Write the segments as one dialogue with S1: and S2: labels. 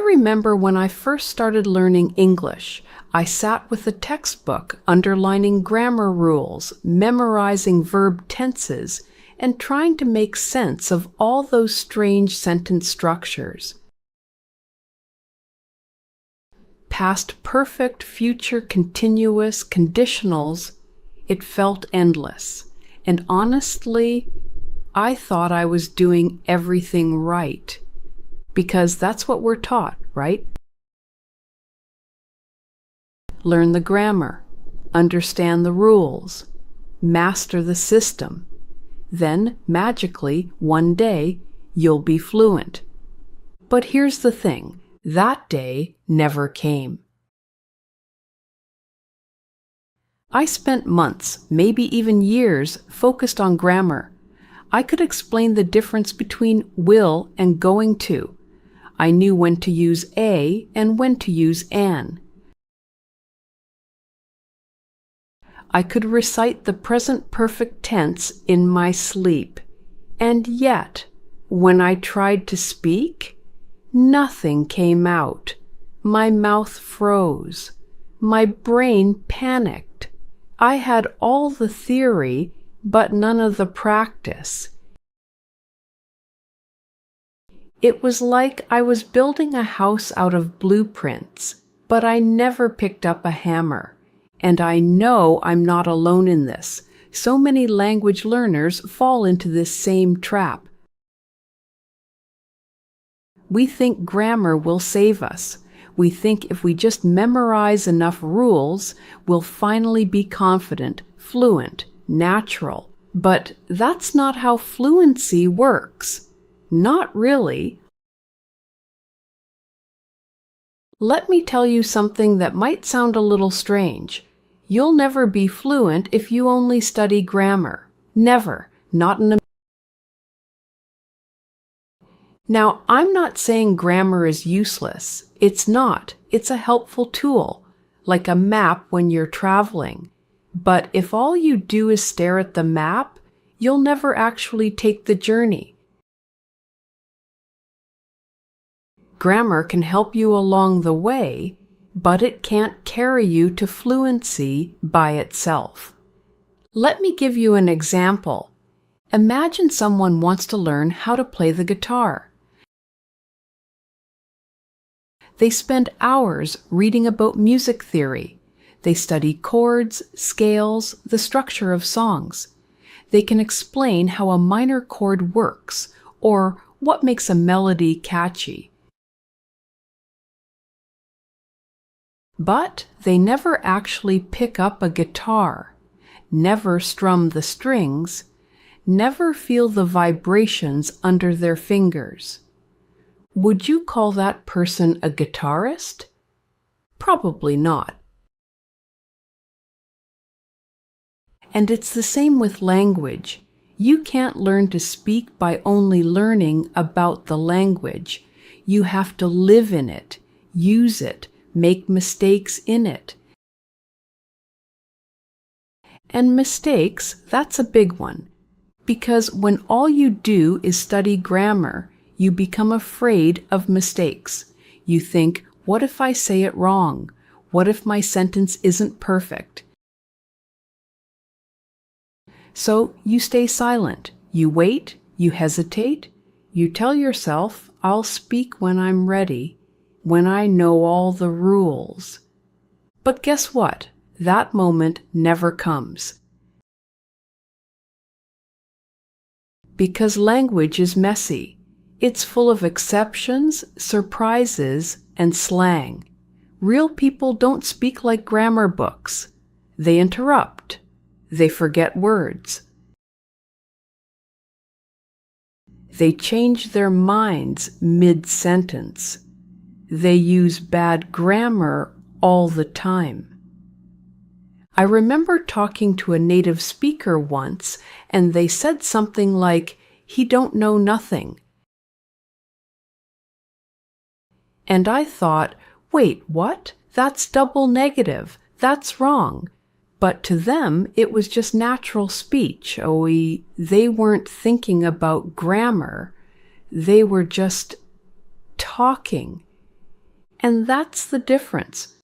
S1: remember when I first started learning English, I sat with a textbook underlining grammar rules, memorizing verb tenses, and trying to make sense of all those strange sentence structures. Past perfect, future continuous, conditionals, it felt endless. And honestly, I thought I was doing everything right. Because that's what we're taught, right? Learn the grammar, understand the rules, master the system. Then, magically, one day, you'll be fluent. But here's the thing, that day never came. I spent months, maybe even years, focused on grammar. I could explain the difference between will and going to. I knew when to use a and when to use an. I could recite the present perfect tense in my sleep. And yet, when I tried to speak, nothing came out. My mouth froze. My brain panicked. I had all the theory, but none of the practice. It was like I was building a house out of blueprints, but I never picked up a hammer. And I know I'm not alone in this. So many language learners fall into this same trap. We think grammar will save us. We think if we just memorize enough rules, we'll finally be confident, fluent, natural. But that's not how fluency works. Not really. Let me tell you something that might sound a little strange. You'll never be fluent if you only study grammar. Never. Not in a... Now, I'm not saying grammar is useless. It's not. It's a helpful tool, like a map when you're traveling. But if all you do is stare at the map, you'll never actually take the journey. Grammar can help you along the way, but it can't carry you to fluency by itself. Let me give you an example. Imagine someone wants to learn how to play the guitar. They spend hours reading about music theory. They study chords, scales, the structure of songs. They can explain how a minor chord works, or what makes a melody catchy. But they never actually pick up a guitar, never strum the strings, never feel the vibrations under their fingers. Would you call that person a guitarist? Probably not. And it's the same with language. You can't learn to speak by only learning about the language. You have to live in it, use it, make mistakes in it. And mistakes, that's a big one. Because when all you do is study grammar, you become afraid of mistakes. You think, what if I say it wrong? What if my sentence isn't perfect? So you stay silent. You wait, you hesitate, you tell yourself, I'll speak when I'm ready, when I know all the rules. But guess what? That moment never comes. Because language is messy. It's full of exceptions, surprises, and slang. Real people don't speak like grammar books. They interrupt. They forget words. They change their minds mid-sentence. They use bad grammar all the time. I remember talking to a native speaker once, and they said something like, "He don't know nothing." And I thought, wait, what? That's double negative. That's wrong. But to them, it was just natural speech. They weren't thinking about grammar. They were just talking. And that's the difference.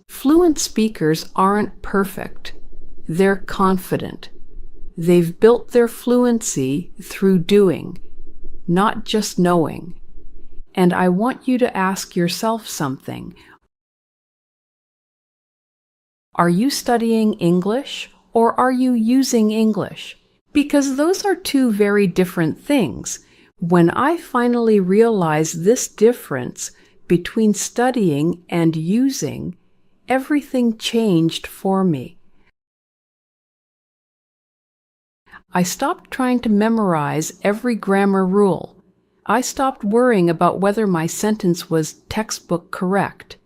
S1: Fluent speakers aren't perfect. They're confident. They've built their fluency through doing, not just knowing. And I want you to ask yourself something. Are you studying English or are you using English? Because those are two very different things. When I finally realized this difference between studying and using, everything changed for me. I stopped trying to memorize every grammar rule. I stopped worrying about whether my sentence was textbook correct.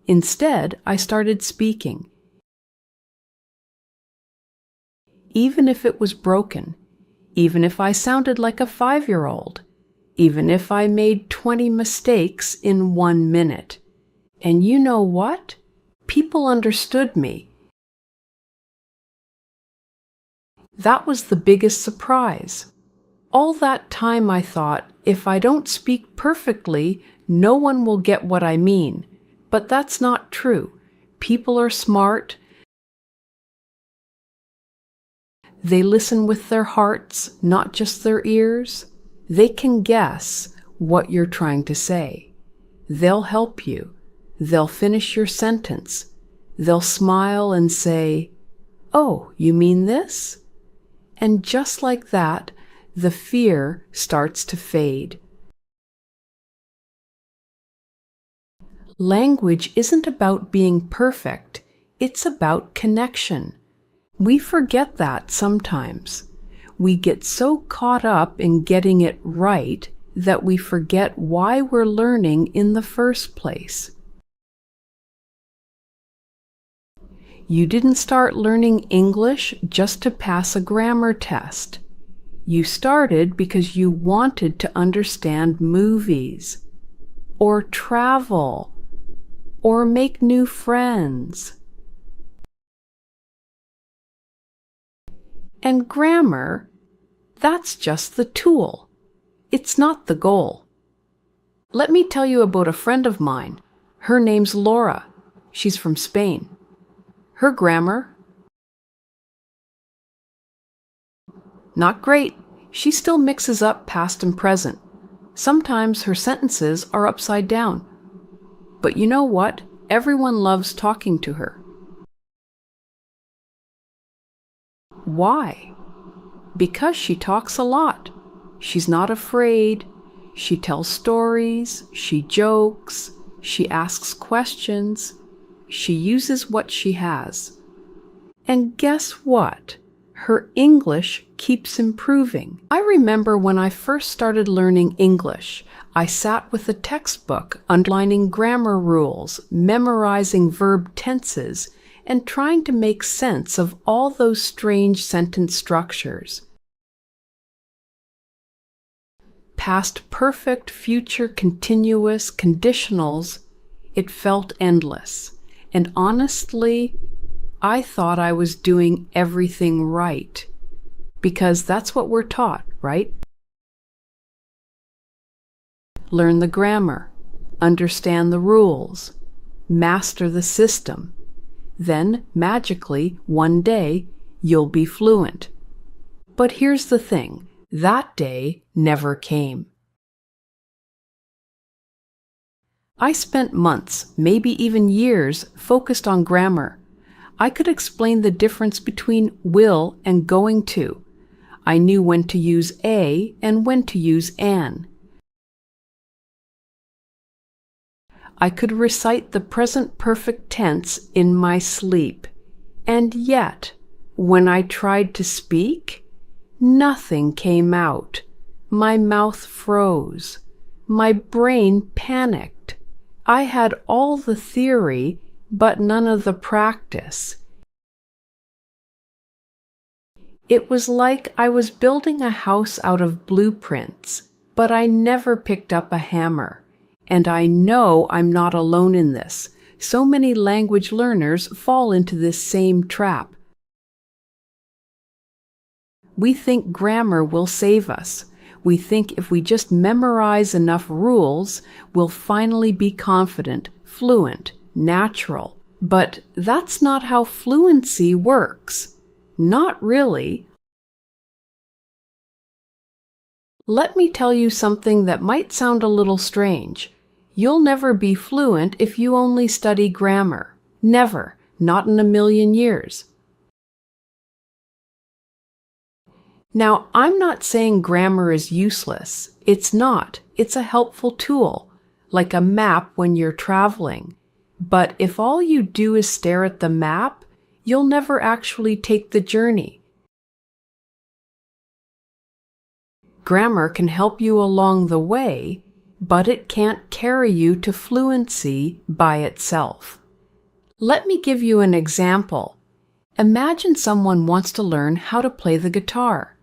S1: Instead, I started speaking. Even if it was broken, even if I sounded like a 5-year-old, even if I made 20 mistakes in 1 minute. And you know what? People understood me. That was the biggest surprise. All that time I thought, if I don't speak perfectly, no one will get what I mean. But that's not true. People are smart. They listen with their hearts, not just their ears. They can guess what you're trying to say. They'll help you. They'll finish your sentence. They'll smile and say, "Oh, you mean this?" And just like that, the fear starts to fade. Language isn't about being perfect. It's about connection. We forget that sometimes. We get so caught up in getting it right that we forget why we're learning in the first place. You didn't start learning English just to pass a grammar test. You started because you wanted to understand movies, or travel, or make new friends. And grammar, that's just the tool. It's not the goal. Let me tell you about a friend of mine. Her name's Laura. She's from Spain. Her grammar, not great. She still mixes up past and present. Sometimes her sentences are upside down. But you know what? Everyone loves talking to her. Why? Because she talks a lot. She's not afraid. She tells stories. She jokes. She asks questions. She uses what she has. And guess what? Her English keeps improving. I remember when I first started learning English, I sat with a textbook, underlining grammar rules, memorizing verb tenses, and trying to make sense of all those strange sentence structures. Past perfect, future continuous, conditionals, it felt endless. And honestly, I thought I was doing everything right. Because that's what we're taught, right? Learn the grammar, understand the rules, master the system. Then, magically, one day, you'll be fluent. But here's the thing, that day never came. I spent months, maybe even years, focused on grammar. I could explain the difference between will and going to. I knew when to use a and when to use an. I could recite the present perfect tense in my sleep. And yet, when I tried to speak, nothing came out. My mouth froze. My brain panicked. I had all the theory, but none of the practice. It was like I was building a house out of blueprints, but I never picked up a hammer. And I know I'm not alone in this. So many language learners fall into this same trap. We think grammar will save us. We think if we just memorize enough rules, we'll finally be confident, fluent, natural. But that's not how fluency works. Not really. Let me tell you something that might sound a little strange. You'll never be fluent if you only study grammar. Never. Not in a million years. Now, I'm not saying grammar is useless. It's not. It's a helpful tool, like a map when you're traveling. But if all you do is stare at the map, you'll never actually take the journey. Grammar can help you along the way, but it can't carry you to fluency by itself. Let me give you an example. Imagine someone wants to learn how to play the guitar.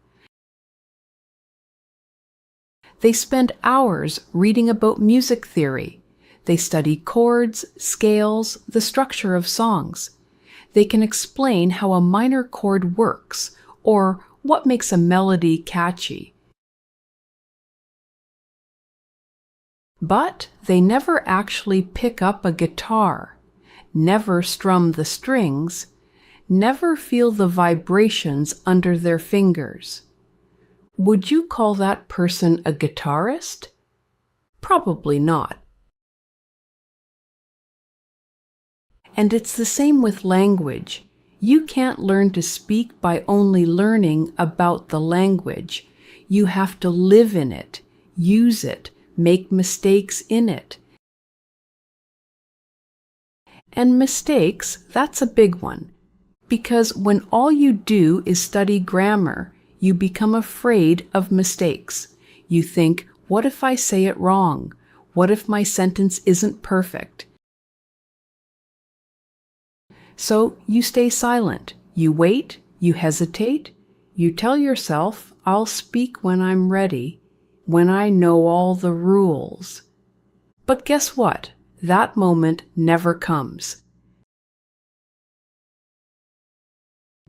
S1: They spend hours reading about music theory. They study chords, scales, the structure of songs. They can explain how a minor chord works or what makes a melody catchy. But they never actually pick up a guitar, never strum the strings, never feel the vibrations under their fingers. Would you call that person a guitarist? Probably not. And it's the same with language. You can't learn to speak by only learning about the language. You have to live in it, use it, make mistakes in it. And mistakes, that's a big one. Because when all you do is study grammar, you become afraid of mistakes. You think, what if I say it wrong? What if my sentence isn't perfect? So you stay silent. You wait, you hesitate, you tell yourself, I'll speak when I'm ready, when I know all the rules. But guess what? That moment never comes.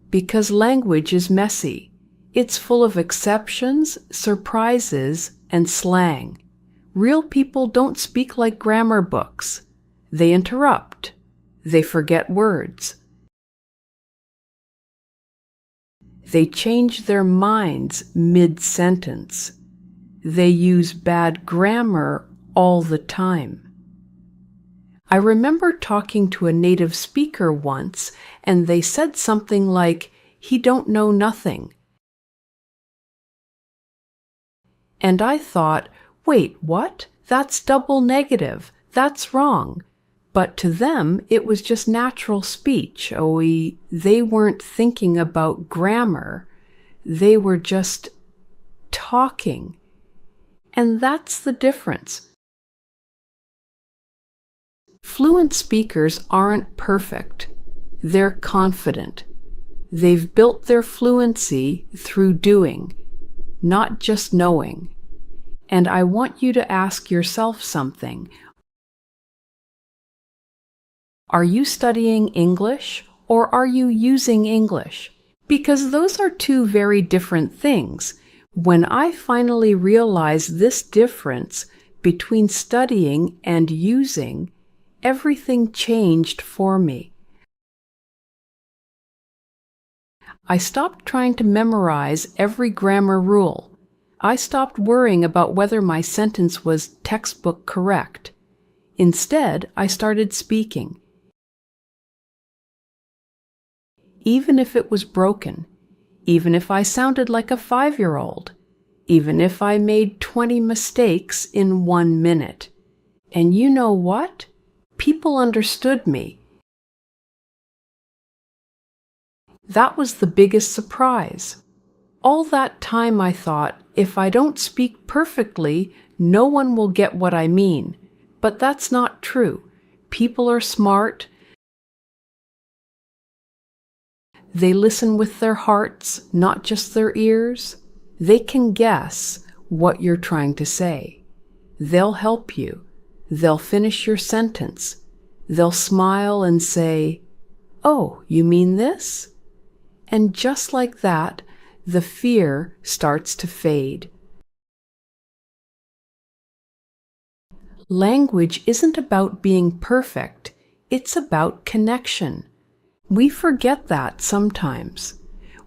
S1: Because language is messy. It's full of exceptions, surprises, and slang. Real people don't speak like grammar books. They interrupt. They forget words. They change their minds mid-sentence. They use bad grammar all the time. I remember talking to a native speaker once, and they said something like, "He don't know nothing." And I thought, wait, what? That's double negative. That's wrong. But to them, it was just natural speech. They weren't thinking about grammar. They were just talking. And that's the difference. Fluent speakers aren't perfect. They're confident. They've built their fluency through doing, not just knowing. And I want you to ask yourself something. Are you studying English or are you using English? Because those are two very different things. When I finally realized this difference between studying and using, everything changed for me. I stopped trying to memorize every grammar rule. I stopped worrying about whether my sentence was textbook correct. Instead, I started speaking. Even if it was broken, even if I sounded like a 5-year-old, even if I made 20 mistakes in 1 minute. And you know what? People understood me. That was the biggest surprise. All that time I thought, if I don't speak perfectly, no one will get what I mean. But that's not true. People are smart. They listen with their hearts, not just their ears. They can guess what you're trying to say. They'll help you. They'll finish your sentence. They'll smile and say, "Oh, you mean this?" And just like that, the fear starts to fade. Language isn't about being perfect, it's about connection. We forget that sometimes.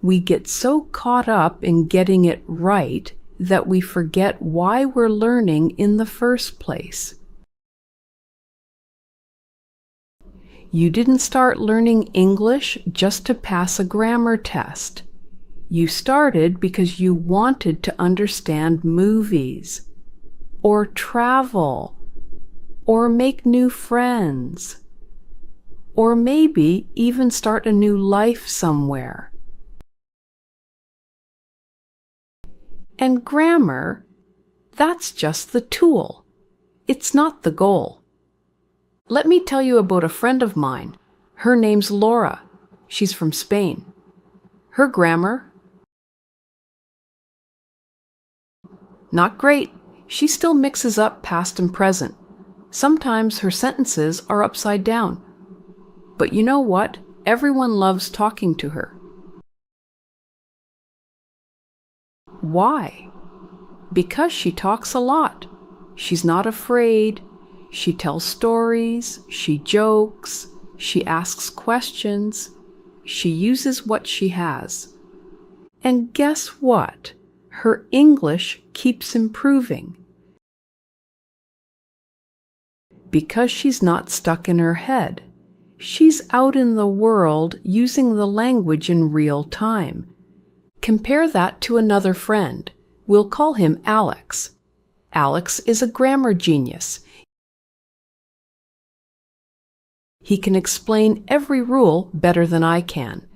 S1: We get so caught up in getting it right that we forget why we're learning in the first place. You didn't start learning English just to pass a grammar test. You started because you wanted to understand movies, or travel, or make new friends, or maybe even start a new life somewhere. And grammar, that's just the tool. It's not the goal. Let me tell you about a friend of mine. Her name's Laura. She's from Spain. Her grammar? Not great. She still mixes up past and present. Sometimes her sentences are upside down. But you know what? Everyone loves talking to her. Why? Because she talks a lot. She's not afraid. She tells stories. She jokes. She asks questions. She uses what she has. And guess what? Her English keeps improving. Because she's not stuck in her head. She's out in the world using the language in real time. Compare that to another friend. We'll call him Alex. Alex is a grammar genius. He can explain every rule better than I can,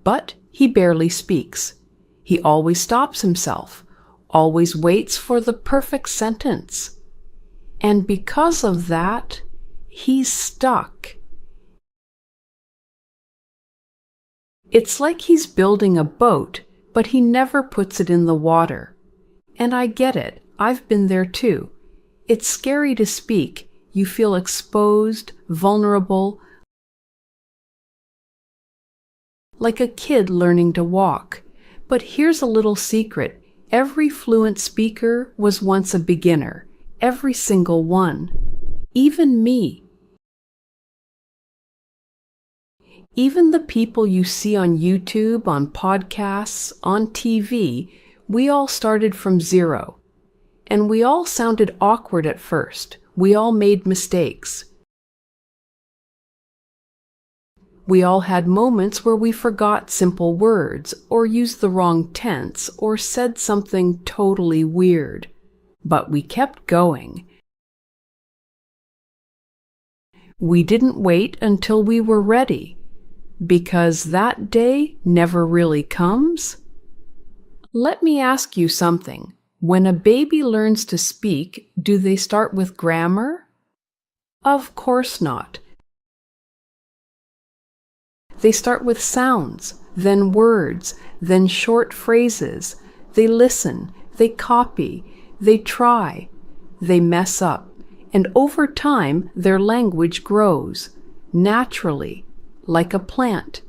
S1: but he barely speaks. He always stops himself, always waits for the perfect sentence. And because of that, he's stuck. It's like he's building a boat, but he never puts it in the water. And I get it. I've been there too. It's scary to speak. You feel exposed, vulnerable, like a kid learning to walk. But here's a little secret. Every fluent speaker was once a beginner. Every single one. Even me. Even the people you see on YouTube, on podcasts, on TV, we all started from zero. And we all sounded awkward at first. We all made mistakes. We all had moments where we forgot simple words, or used the wrong tense, or said something totally weird. But we kept going. We didn't wait until we were ready, because that day never really comes. Let me ask you something. When a baby learns to speak, do they start with grammar? Of course not. They start with sounds, then words, then short phrases. They listen, they copy, they try, they mess up, and over time their language grows, naturally, like a plant.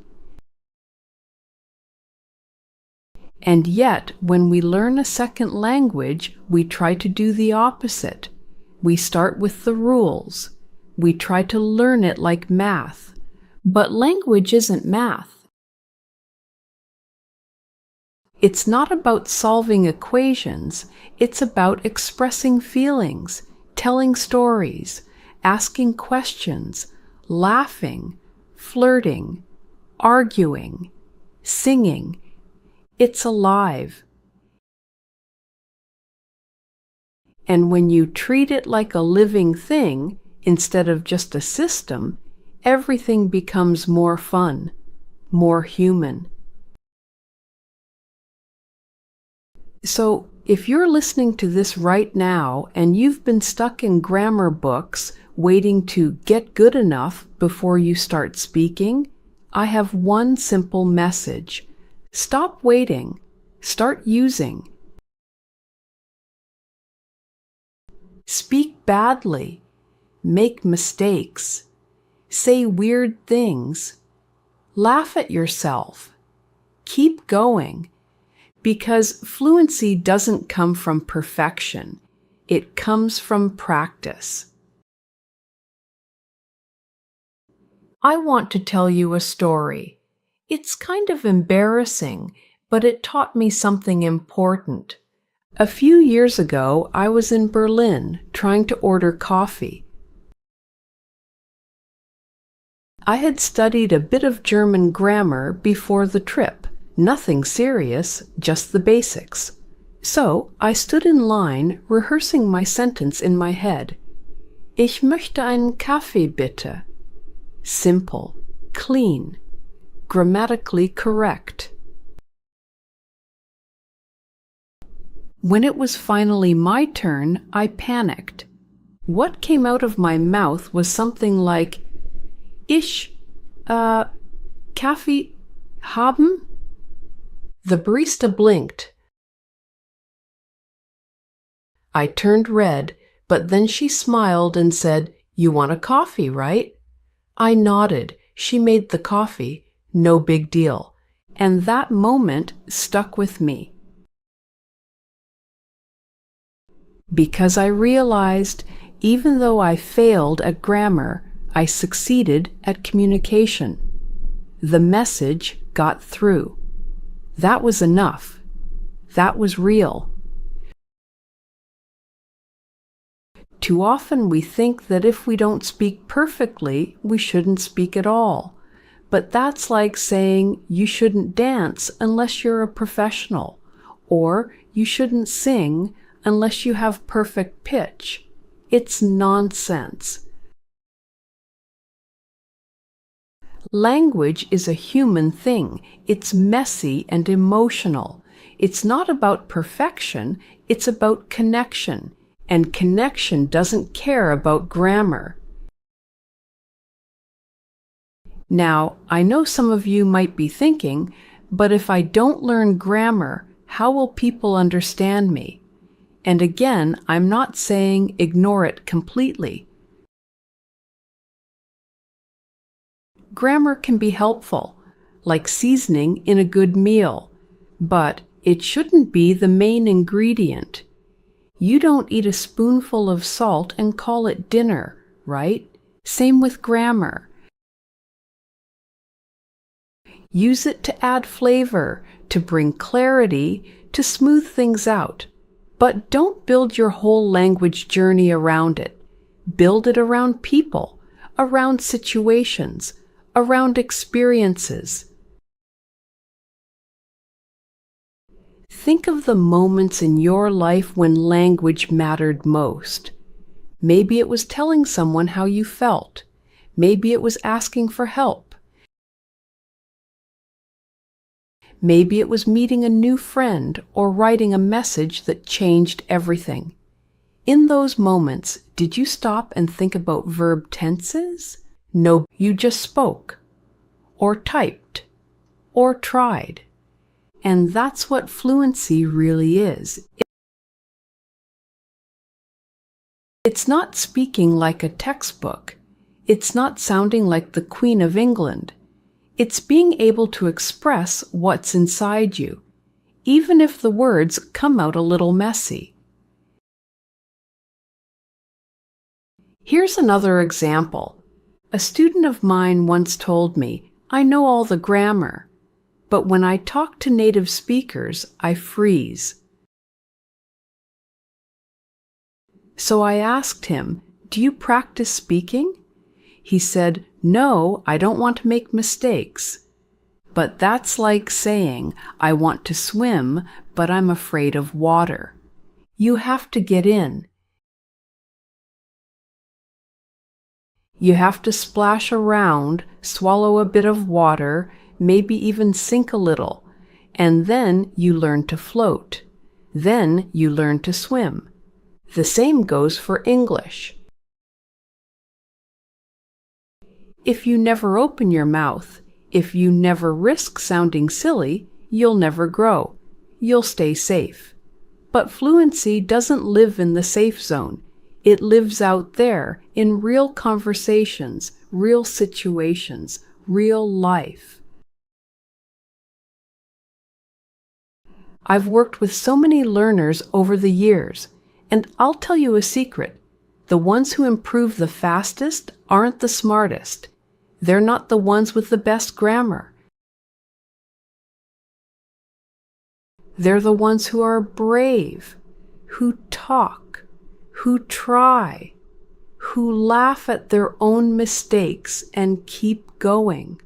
S1: And yet, when we learn a second language, we try to do the opposite. We start with the rules. We try to learn it like math. But language isn't math. It's not about solving equations. It's about expressing feelings, telling stories, asking questions, laughing, flirting, arguing, singing. It's alive. And when you treat it like a living thing, instead of just a system, everything becomes more fun, more human. So, if you're listening to this right now and you've been stuck in grammar books waiting to get good enough before you start speaking, I have one simple message. Stop waiting. Start using. Speak badly. Make mistakes. Say weird things. Laugh at yourself. Keep going. Because fluency doesn't come from perfection. It comes from practice. I want to tell you a story. It's kind of embarrassing, but it taught me something important. A few years ago, I was in Berlin trying to order coffee. I had studied a bit of German grammar before the trip. Nothing serious, just the basics. So I stood in line, rehearsing my sentence in my head. Ich möchte einen Kaffee bitte. Simple, clean, grammatically correct. When it was finally my turn, I panicked. What came out of my mouth was something like, Ich, Kaffee haben? The barista blinked. I turned red, but then she smiled and said, You want a coffee, right? I nodded. She made the coffee. No big deal. And that moment stuck with me. Because I realized, even though I failed at grammar, I succeeded at communication. The message got through. That was enough. That was real. Too often we think that if we don't speak perfectly, we shouldn't speak at all. But that's like saying you shouldn't dance unless you're a professional, or you shouldn't sing unless you have perfect pitch. It's nonsense. Language is a human thing. It's messy and emotional. It's not about perfection, it's about connection. And connection doesn't care about grammar. Now, I know some of you might be thinking, but if I don't learn grammar, how will people understand me? And again, I'm not saying ignore it completely. Grammar can be helpful, like seasoning in a good meal, but it shouldn't be the main ingredient. You don't eat a spoonful of salt and call it dinner, right? Same with grammar. Use it to add flavor, to bring clarity, to smooth things out. But don't build your whole language journey around it. Build it around people, around situations, around experiences. Think of the moments in your life when language mattered most. Maybe it was telling someone how you felt. Maybe it was asking for help. Maybe it was meeting a new friend or writing a message that changed everything. In those moments, did you stop and think about verb tenses? No, you just spoke, or typed, or tried. And that's what fluency really is. It's not speaking like a textbook. It's not sounding like the Queen of England. It's being able to express what's inside you, even if the words come out a little messy. Here's another example. A student of mine once told me, I know all the grammar, but when I talk to native speakers, I freeze. So I asked him, Do you practice speaking? He said, No, I don't want to make mistakes. But that's like saying, I want to swim, but I'm afraid of water. You have to get in. You have to splash around, swallow a bit of water, maybe even sink a little, and then you learn to float. Then you learn to swim. The same goes for English. If you never open your mouth, if you never risk sounding silly, you'll never grow. You'll stay safe. But fluency doesn't live in the safe zone. It lives out there in real conversations, real situations, real life. I've worked with so many learners over the years, and I'll tell you a secret. The ones who improve the fastest aren't the smartest. They're not the ones with the best grammar. They're the ones who are brave, who talk, who try, who laugh at their own mistakes and keep going.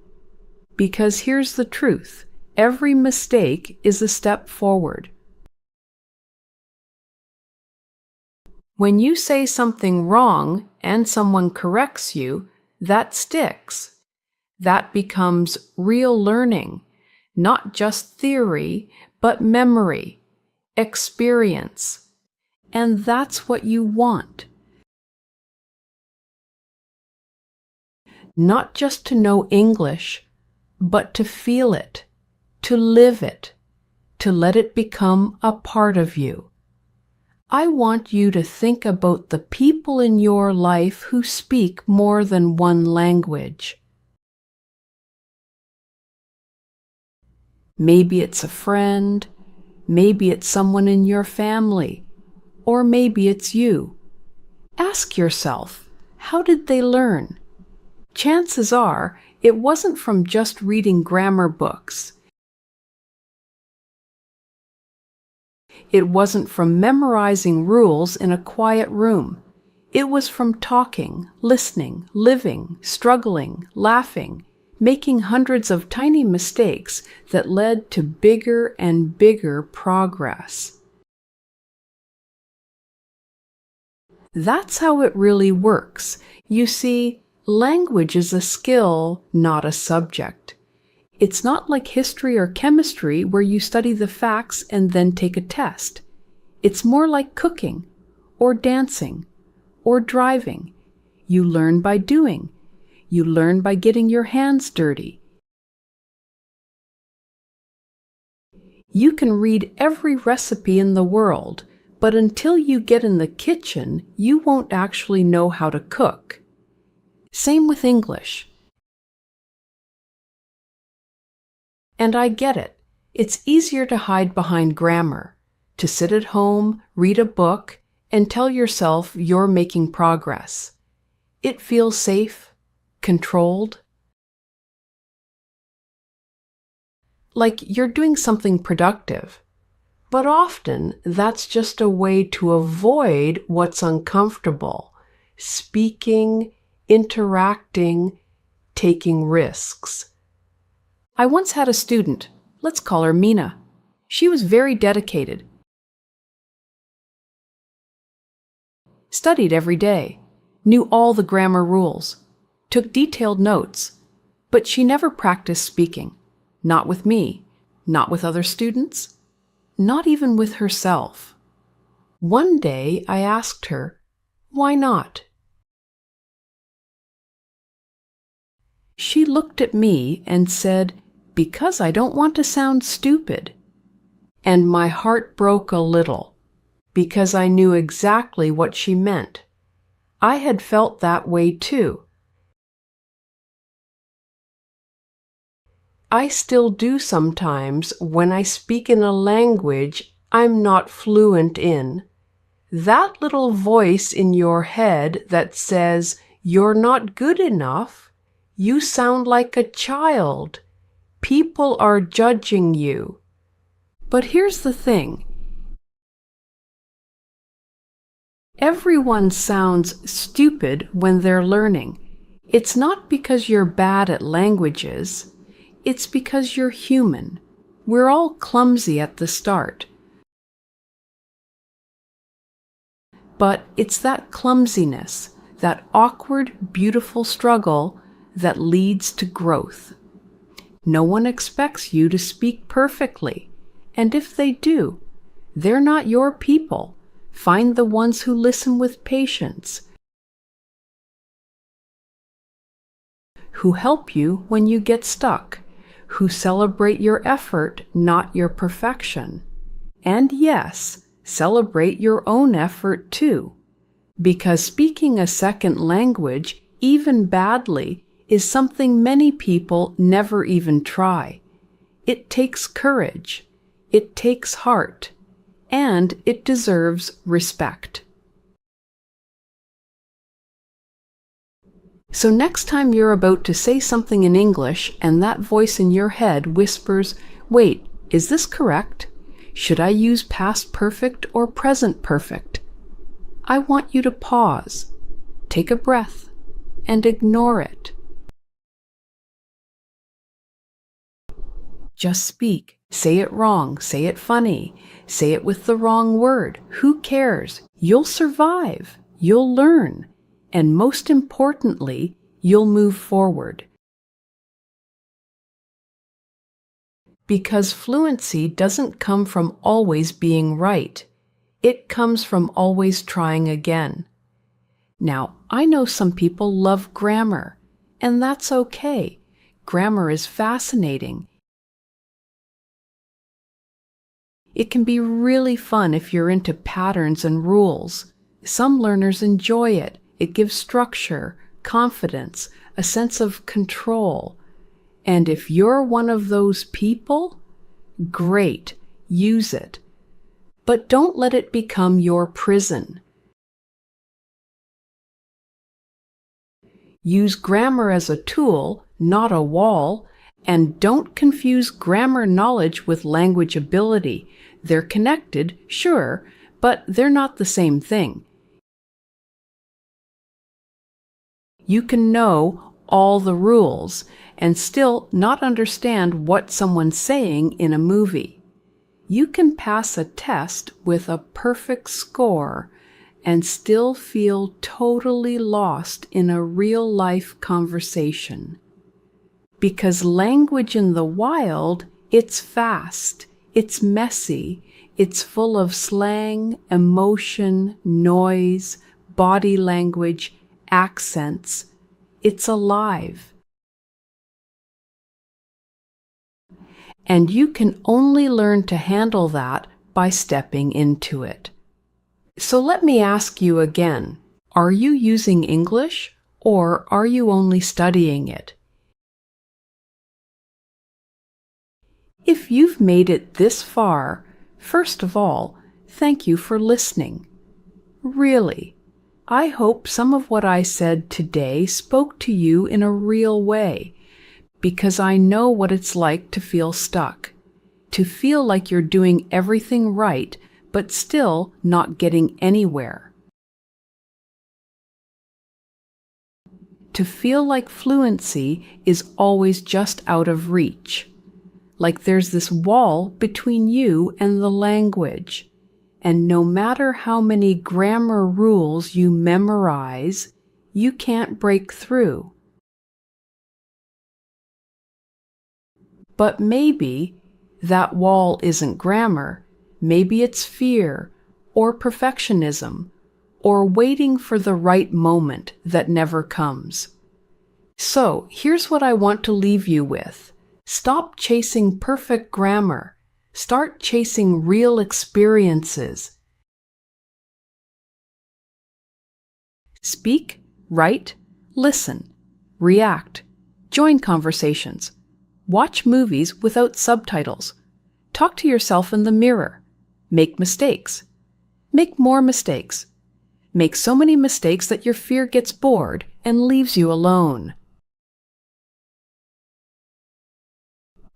S1: Because here's the truth, every mistake is a step forward. When you say something wrong and someone corrects you, that sticks. That becomes real learning, not just theory, but memory, experience. And that's what you want. Not just to know English, but to feel it, to live it, to let it become a part of you. I want you to think about the people in your life who speak more than one language. Maybe it's a friend, maybe it's someone in your family, or maybe it's you. Ask yourself, how did they learn? Chances are, it wasn't from just reading grammar books. It wasn't from memorizing rules in a quiet room. It was from talking, listening, living, struggling, laughing, making hundreds of tiny mistakes that led to bigger and bigger progress. That's how it really works. You see, language is a skill, not a subject. It's not like history or chemistry where you study the facts and then take a test. It's more like cooking, or dancing, or driving. You learn by doing. You learn by getting your hands dirty. You can read every recipe in the world, but until you get in the kitchen, you won't actually know how to cook. Same with English. And I get it. It's easier to hide behind grammar, to sit at home, read a book, and tell yourself you're making progress. It feels safe, controlled, like you're doing something productive. But often, that's just a way to avoid what's uncomfortable, speaking, interacting, taking risks. I once had a student, let's call her Mina. She was very dedicated. Studied every day, knew all the grammar rules, took detailed notes, but she never practiced speaking. Not with me, not with other students, not even with herself. One day I asked her, why not? She looked at me and said, because I don't want to sound stupid. And my heart broke a little, because I knew exactly what she meant. I had felt that way too. I still do sometimes when I speak in a language I'm not fluent in. That little voice in your head that says, you're not good enough, you sound like a child. People are judging you. But here's the thing. Everyone sounds stupid when they're learning. It's not because you're bad at languages. It's because you're human. We're all clumsy at the start. But it's that clumsiness, that awkward, beautiful struggle that leads to growth. No one expects you to speak perfectly, and if they do, they're not your people. Find the ones who listen with patience, who help you when you get stuck, who celebrate your effort, not your perfection. And yes, celebrate your own effort too, because speaking a second language, even badly, is something many people never even try. It takes courage, it takes heart, and it deserves respect. So next time you're about to say something in English and that voice in your head whispers, "Wait, is this correct? Should I use past perfect or present perfect?" I want you to pause, take a breath, and ignore it. Just speak. Say it wrong. Say it funny. Say it with the wrong word. Who cares? You'll survive. You'll learn. And most importantly, you'll move forward. Because fluency doesn't come from always being right. It comes from always trying again. Now, I know some people love grammar, and that's okay. Grammar is fascinating. It can be really fun if you're into patterns and rules. Some learners enjoy it. It gives structure, confidence, a sense of control. And if you're one of those people, great, use it. But don't let it become your prison. Use grammar as a tool, not a wall, and don't confuse grammar knowledge with language ability. They're connected, sure, but they're not the same thing. You can know all the rules and still not understand what someone's saying in a movie. You can pass a test with a perfect score and still feel totally lost in a real-life conversation. Because language in the wild, it's fast, it's messy, it's full of slang, emotion, noise, body language, accents. It's alive. And you can only learn to handle that by stepping into it. So let me ask you again, are you using English or are you only studying it? If you've made it this far, first of all, thank you for listening. Really, I hope some of what I said today spoke to you in a real way, because I know what it's like to feel stuck, to feel like you're doing everything right, but still not getting anywhere. To feel like fluency is always just out of reach. Like there's this wall between you and the language, and no matter how many grammar rules you memorize, you can't break through. But maybe that wall isn't grammar. Maybe it's fear, or perfectionism, or waiting for the right moment that never comes. So here's what I want to leave you with. Stop chasing perfect grammar. Start chasing real experiences. Speak, write, listen, react, join conversations, watch movies without subtitles, talk to yourself in the mirror, make mistakes, make more mistakes, make so many mistakes that your fear gets bored and leaves you alone.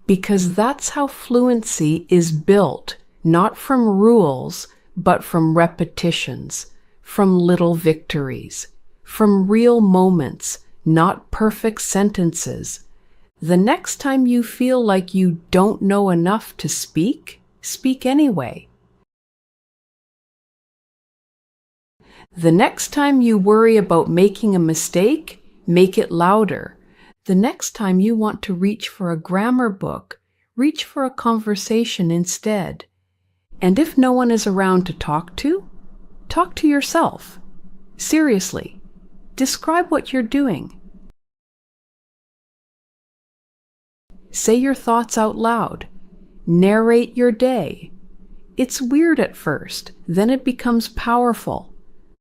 S1: Because that's how fluency is built, not from rules, but from repetitions, from little victories, from real moments, not perfect sentences. The next time you feel like you don't know enough to speak, speak anyway. The next time you worry about making a mistake, make it louder. The next time you want to reach for a grammar book, reach for a conversation instead. And if no one is around to talk to yourself. Seriously, describe what you're doing. Say your thoughts out loud. Narrate your day. It's weird at first, then it becomes powerful.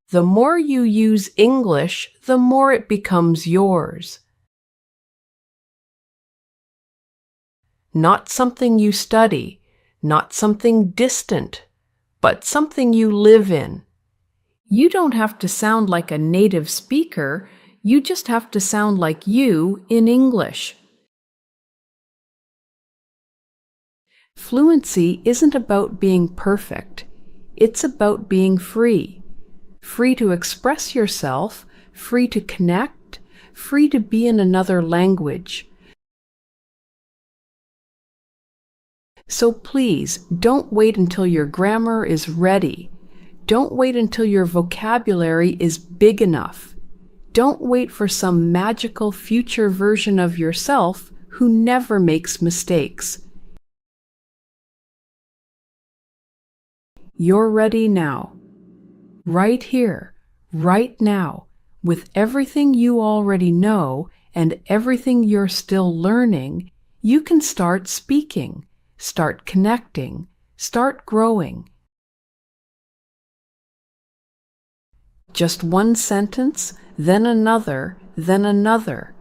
S1: The more you use English, the more it becomes yours. Not something you study, not something distant, but something you live in. You don't have to sound like a native speaker. You just have to sound like you in English. Fluency isn't about being perfect. It's about being free. Free to express yourself, free to connect, free to be in another language. So please, don't wait until your grammar is ready. Don't wait until your vocabulary is big enough. Don't wait for some magical future version of yourself who never makes mistakes. You're ready now. Right here, right now, with everything you already know and everything you're still learning, you can start speaking, start connecting, start growing. Just one sentence, then another, then another.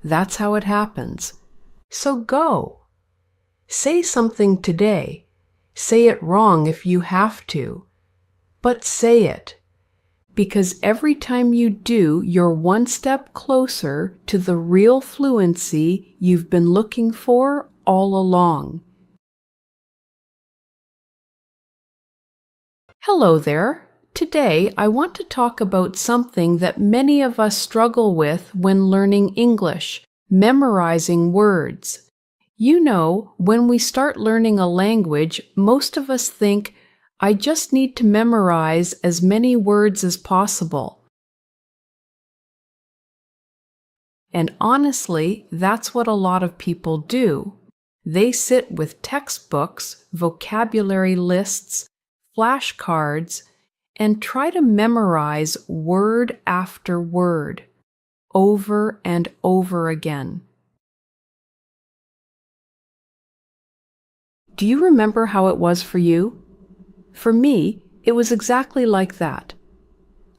S1: That's how it happens. So go. Say something today. Say it wrong if you have to. But say it. Because every time you do, you're one step closer to the real fluency you've been looking for all along. Hello there. Today, I want to talk about something that many of us struggle with when learning English, memorizing words. You know, when we start learning a language, most of us think, I just need to memorize as many words as possible. And honestly, that's what a lot of people do. They sit with textbooks, vocabulary lists, flashcards, and try to memorize word after word, over and over again. Do you remember how it was for you? For me, it was exactly like that.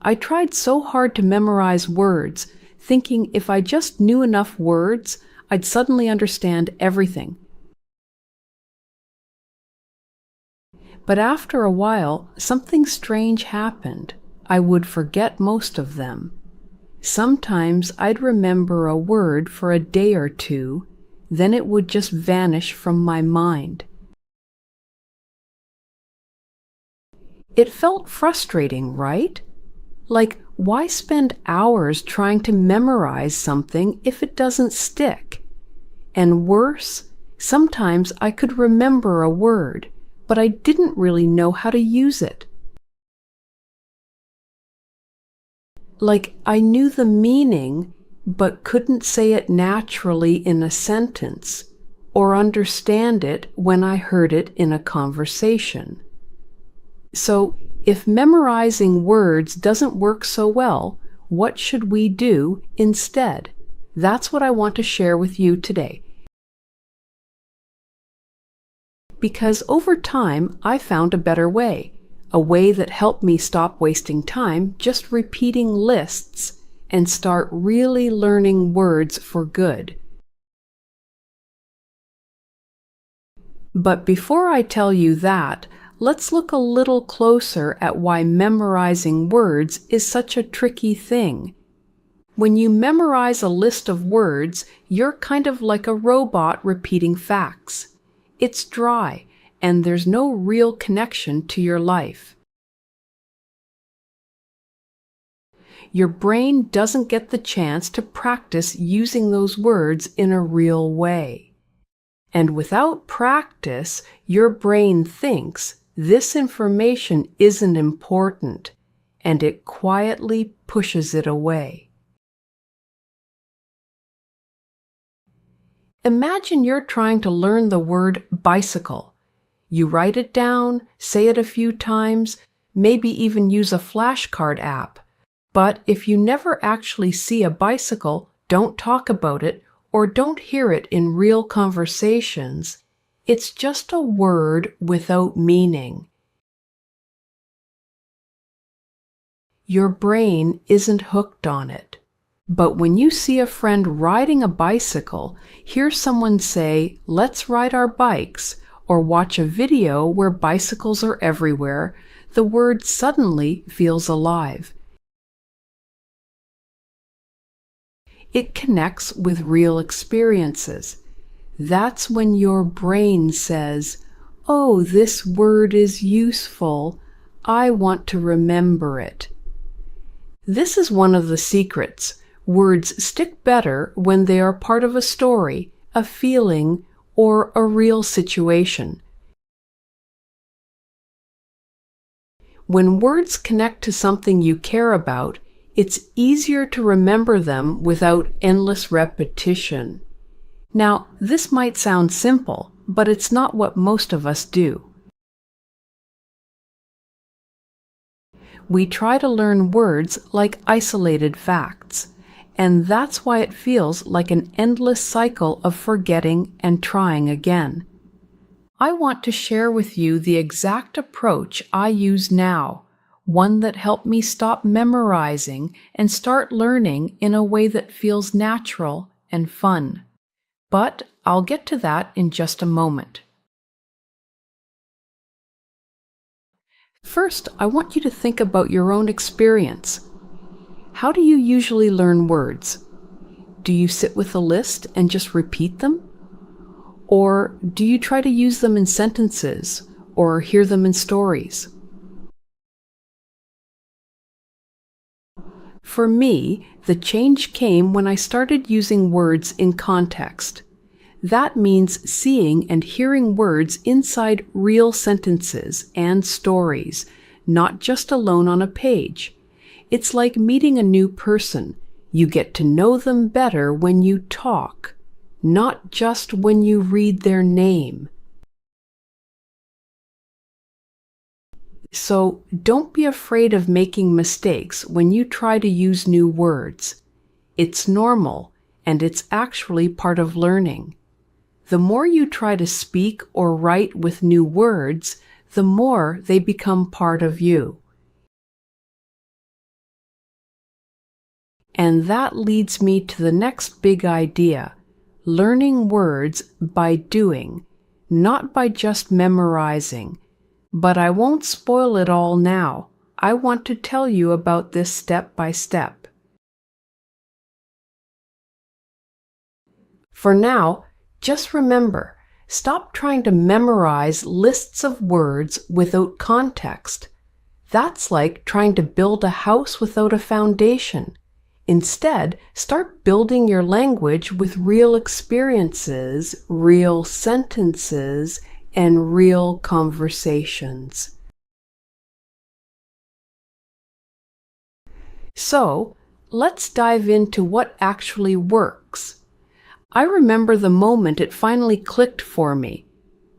S1: I tried so hard to memorize words, thinking if I just knew enough words, I'd suddenly understand everything. But after a while, something strange happened. I would forget most of them. Sometimes I'd remember a word for a day or two, then it would just vanish from my mind. It felt frustrating, right? Like, why spend hours trying to memorize something if it doesn't stick? And worse, sometimes I could remember a word, but I didn't really know how to use it. Like, I knew the meaning, but couldn't say it naturally in a sentence, or understand it when I heard it in a conversation. So, if memorizing words doesn't work so well, what should we do instead? That's what I want to share with you today. Because over time, I found a better way, a way that helped me stop wasting time just repeating lists and start really learning words for good. But before I tell you that, let's look a little closer at why memorizing words is such a tricky thing. When you memorize a list of words, you're kind of like a robot repeating facts. It's dry, and there's no real connection to your life. Your brain doesn't get the chance to practice using those words in a real way. And without practice, your brain thinks this information isn't important, and it quietly pushes it away. Imagine you're trying to learn the word bicycle. You write it down, say it a few times, maybe even use a flashcard app. But if you never actually see a bicycle, don't talk about it, or don't hear it in real conversations, it's just a word without meaning. Your brain isn't hooked on it. But when you see a friend riding a bicycle, hear someone say, "Let's ride our bikes," or watch a video where bicycles are everywhere, the word suddenly feels alive. It connects with real experiences. That's when your brain says, "Oh, this word is useful. I want to remember it." This is one of the secrets. Words stick better when they are part of a story, a feeling, or a real situation. When words connect to something you care about, it's easier to remember them without endless repetition. Now, this might sound simple, but it's not what most of us do. We try to learn words like isolated facts, and that's why it feels like an endless cycle of forgetting and trying again. I want to share with you the exact approach I use now, one that helped me stop memorizing and start learning in a way that feels natural and fun. But I'll get to that in just a moment. First, I want you to think about your own experience. How do you usually learn words? Do you sit with a list and just repeat them? Or do you try to use them in sentences or hear them in stories? For me, the change came when I started using words in context. That means seeing and hearing words inside real sentences and stories, not just alone on a page. It's like meeting a new person. You get to know them better when you talk, not just when you read their name. So don't be afraid of making mistakes when you try to use new words. It's normal, and it's actually part of learning. The more you try to speak or write with new words, the more they become part of you. And that leads me to the next big idea: learning words by doing, not by just memorizing. But I won't spoil it all now. I want to tell you about this step by step. For now, just remember, stop trying to memorize lists of words without context. That's like trying to build a house without a foundation. Instead, start building your language with real experiences, real sentences, and real conversations. So, let's dive into what actually works. I remember the moment it finally clicked for me.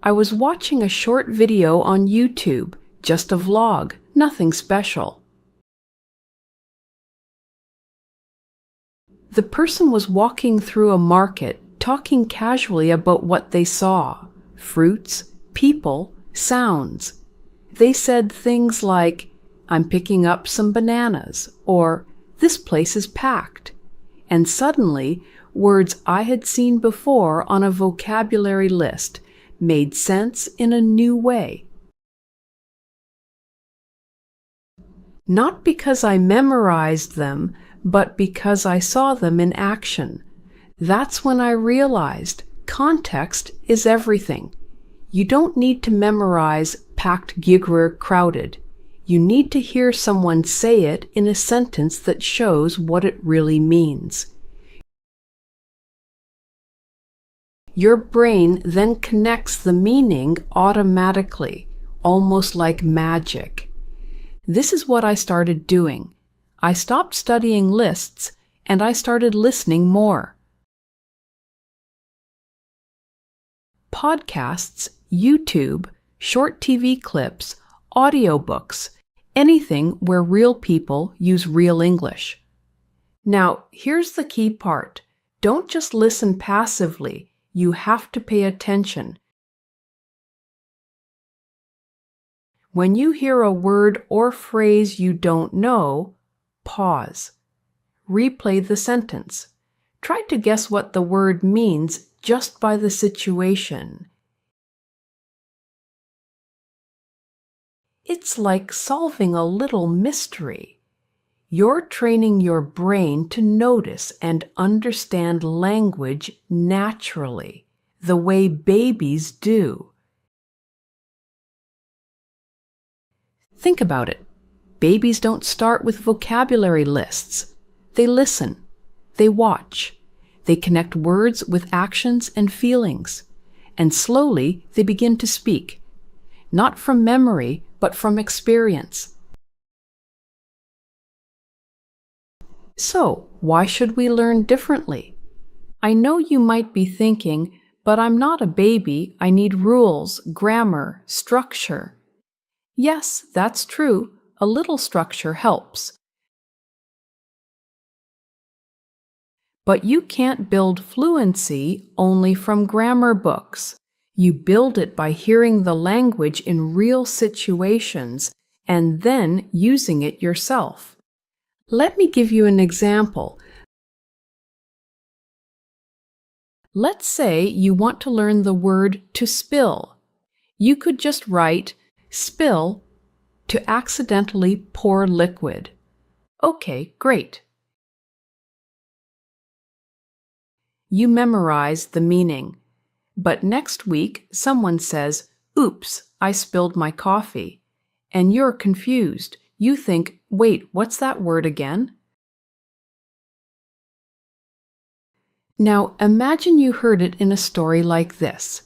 S1: I was watching a short video on YouTube, just a vlog, nothing special. The person was walking through a market, talking casually about what they saw: fruits, people, sounds. They said things like, "I'm picking up some bananas," or "This place is packed." And suddenly, words I had seen before on a vocabulary list made sense in a new way. Not because I memorized them, but because I saw them in action. That's when I realized context is everything. You don't need to memorize "packed, gigger, crowded." You need to hear someone say it in a sentence that shows what it really means. Your brain then connects the meaning automatically, almost like magic. This is what I started doing. I stopped studying lists and I started listening more. Podcasts, YouTube, short TV clips, audiobooks, anything where real people use real English. Now, here's the key part. Don't just listen passively. You have to pay attention. When you hear a word or phrase you don't know, pause. Replay the sentence. Try to guess what the word means just by the situation. It's like solving a little mystery. You're training your brain to notice and understand language naturally, the way babies do. Think about it. Babies don't start with vocabulary lists. They listen. They watch. They connect words with actions and feelings. And slowly they begin to speak. Not from memory, but from experience. So, why should we learn differently? I know you might be thinking, but I'm not a baby. I need rules, grammar, structure. Yes, that's true. A little structure helps. But you can't build fluency only from grammar books. You build it by hearing the language in real situations and then using it yourself. Let me give you an example. Let's say you want to learn the word to spill. You could just write spill to accidentally pour liquid. Okay, great. You memorize the meaning. But next week, someone says, "Oops, I spilled my coffee." And you're confused. You think, wait, what's that word again? Now, imagine you heard it in a story like this.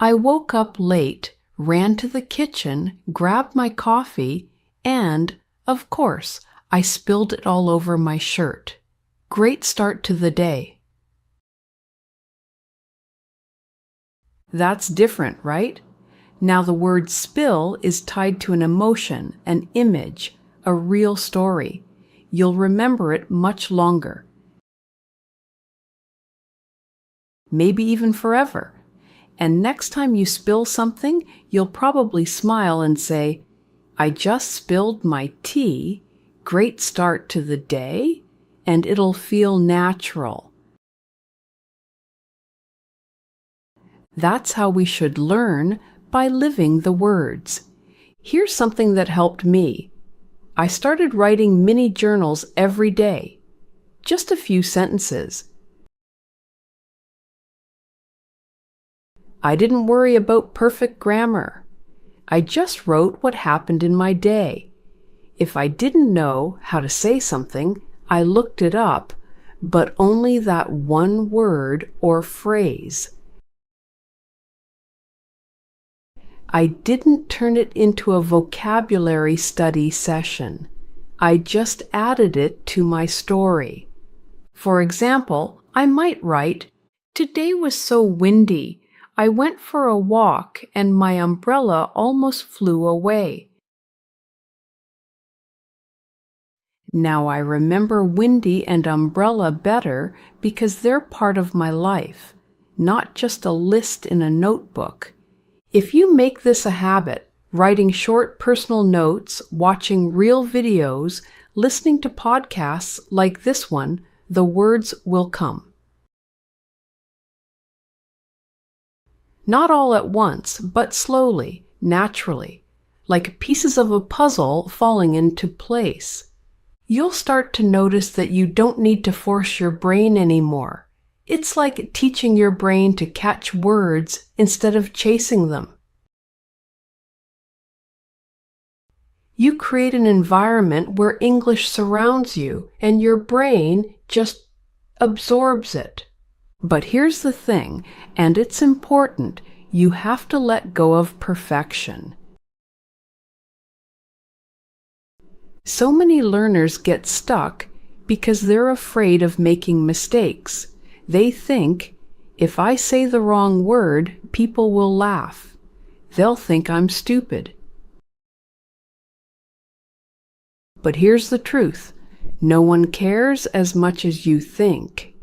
S1: I woke up late, ran to the kitchen, grabbed my coffee, and, of course, I spilled it all over my shirt. Great start to the day. That's different, right? Now the word spill is tied to an emotion, an image, a real story. You'll remember it much longer. Maybe even forever. And next time you spill something, you'll probably smile and say, I just spilled my tea, great start to the day, and it'll feel natural. That's how we should learn, by living the words. Here's something that helped me. I started writing mini journals every day. Just a few sentences. I didn't worry about perfect grammar. I just wrote what happened in my day. If I didn't know how to say something, I looked it up, but only that one word or phrase. I didn't turn it into a vocabulary study session. I just added it to my story. For example, I might write, "Today was so windy. I went for a walk and my umbrella almost flew away." Now I remember windy and umbrella better because they're part of my life, not just a list in a notebook. If you make this a habit, writing short personal notes, watching real videos, listening to podcasts like this one, the words will come. Not all at once, but slowly, naturally, like pieces of a puzzle falling into place. You'll start to notice that you don't need to force your brain anymore. It's like teaching your brain to catch words instead of chasing them. You create an environment where English surrounds you and your brain just absorbs it. But here's the thing, and it's important, you have to let go of perfection. So many learners get stuck because they're afraid of making mistakes. They think, if I say the wrong word, people will laugh. They'll think I'm stupid. But here's the truth. No one cares as much as you think.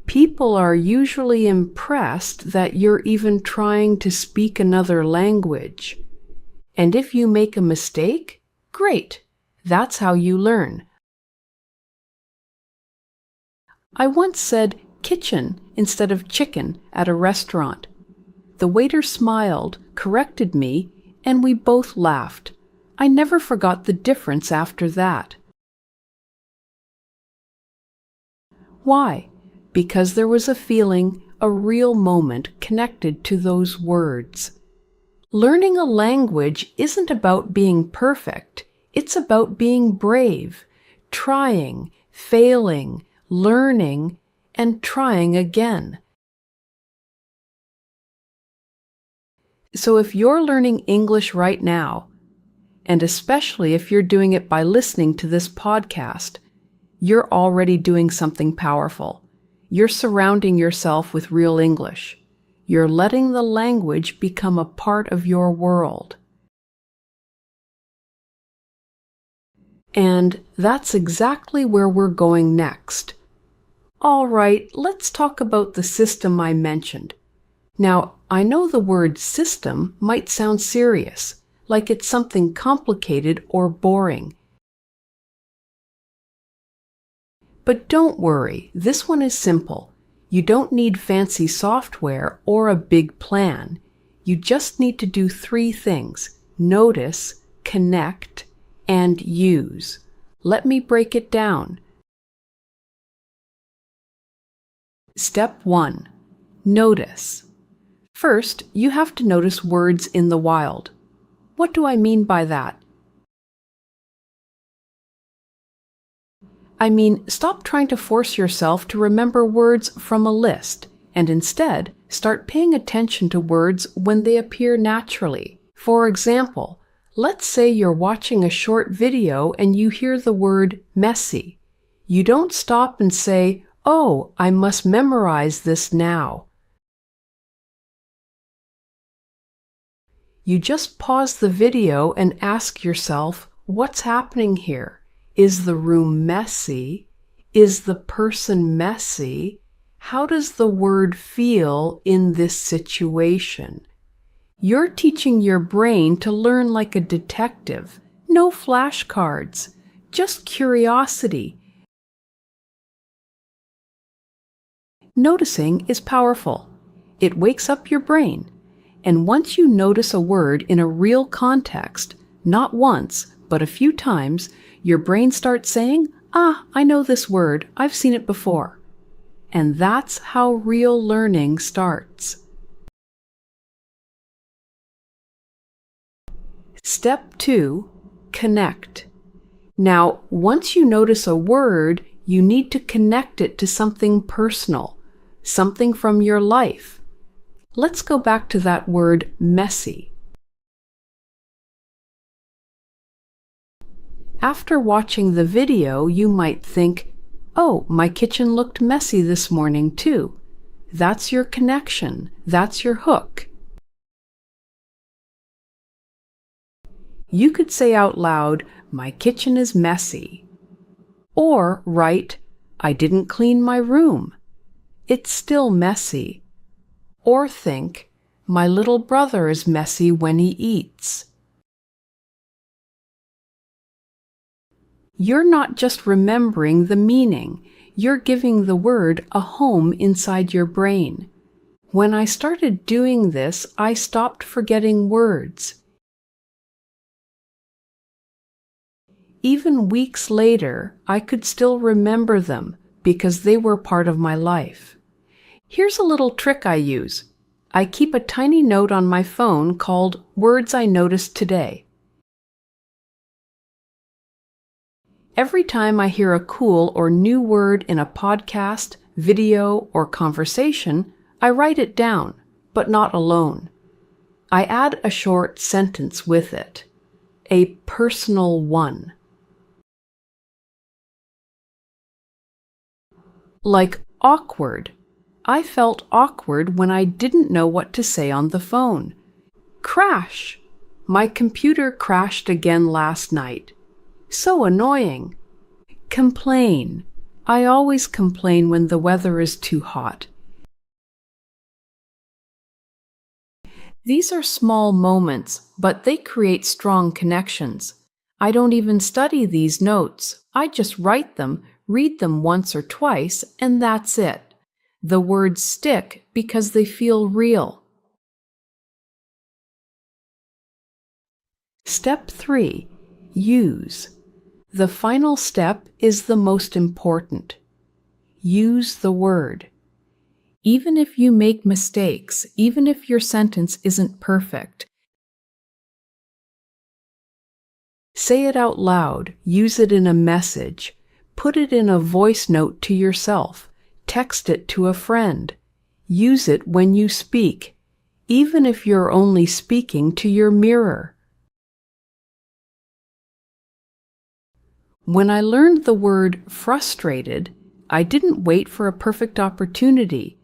S1: People are usually impressed that you're even trying to speak another language. And if you make a mistake, great. That's how you learn. I once said kitchen instead of chicken at a restaurant. The waiter smiled, corrected me, and we both laughed. I never forgot the difference after that. Why? Because there was a feeling, a real moment connected to those words. Learning a language isn't about being perfect. It's about being brave, trying, failing, learning, and trying again. So if you're learning English right now, and especially if you're doing it by listening to this podcast, you're already doing something powerful. You're surrounding yourself with real English. You're letting the language become a part of your world. And that's exactly where we're going next. All right, let's talk about the system I mentioned. Now, I know the word system might sound serious, like it's something complicated or boring. But don't worry, this one is simple. You don't need fancy software or a big plan. You just need to do 3 things: notice, connect, and use. Let me break it down. Step 1. Notice. First, you have to notice words in the wild. What do I mean by that? I mean, stop trying to force yourself to remember words from a list, and instead start paying attention to words when they appear naturally. For example, let's say you're watching a short video and you hear the word messy. You don't stop and say, "Oh, I must memorize this now." You just pause the video and ask yourself, what's happening here? Is the room messy? Is the person messy? How does the word feel in this situation? You're teaching your brain to learn like a detective. No flashcards, just curiosity. Noticing is powerful. It wakes up your brain. And once you notice a word in a real context, not once, but a few times, your brain starts saying, I know this word, I've seen it before. And that's how real learning starts. Step 2, connect. Now, once you notice a word, you need to connect it to something personal, something from your life. Let's go back to that word messy. After watching the video, you might think, oh, my kitchen looked messy this morning too. That's your connection. That's your hook. You could say out loud, my kitchen is messy. Or write, I didn't clean my room. It's still messy. Or think, my little brother is messy when he eats. You're not just remembering the meaning, you're giving the word a home inside your brain. When I started doing this, I stopped forgetting words. Even weeks later, I could still remember them because they were part of my life. Here's a little trick I use. I keep a tiny note on my phone called Words I Noticed Today. Every time I hear a cool or new word in a podcast, video, or conversation, I write it down, but not alone. I add a short sentence with it, a personal one. Like awkward. I felt awkward when I didn't know what to say on the phone. Crash. My computer crashed again last night. So annoying. Complain. I always complain when the weather is too hot. These are small moments, but they create strong connections. I don't even study these notes. I just write them, read them once or twice, and that's it. The words stick because they feel real. Step 3. Use. The final step is the most important. use the word. Even if you make mistakes, even if your sentence isn't perfect, say it out loud, use it in a message, put it in a voice note to yourself, text it to a friend. Use it when you speak, even if you're only speaking to your mirror. When I learned the word frustrated, I didn't wait for a perfect opportunity.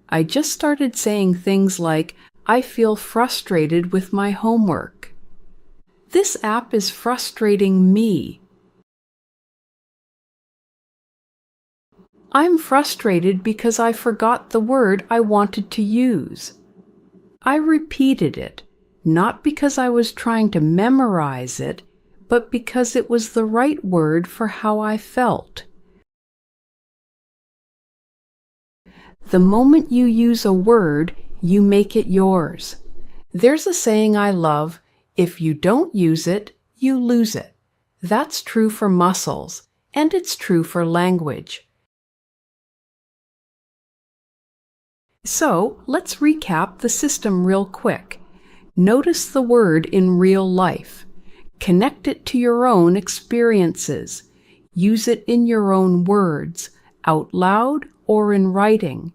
S1: I just started saying things like, I feel frustrated with my homework. This app is frustrating me. I'm frustrated because I forgot the word I wanted to use. I repeated it, not because I was trying to memorize it, but because it was the right word for how I felt. The moment you use a word, you make it yours. There's a saying I love, if you don't use it, you lose it. That's true for muscles, and it's true for language. So, let's recap the system real quick. Notice the word in real life. Connect it to your own experiences. Use it in your own words, out loud or in writing.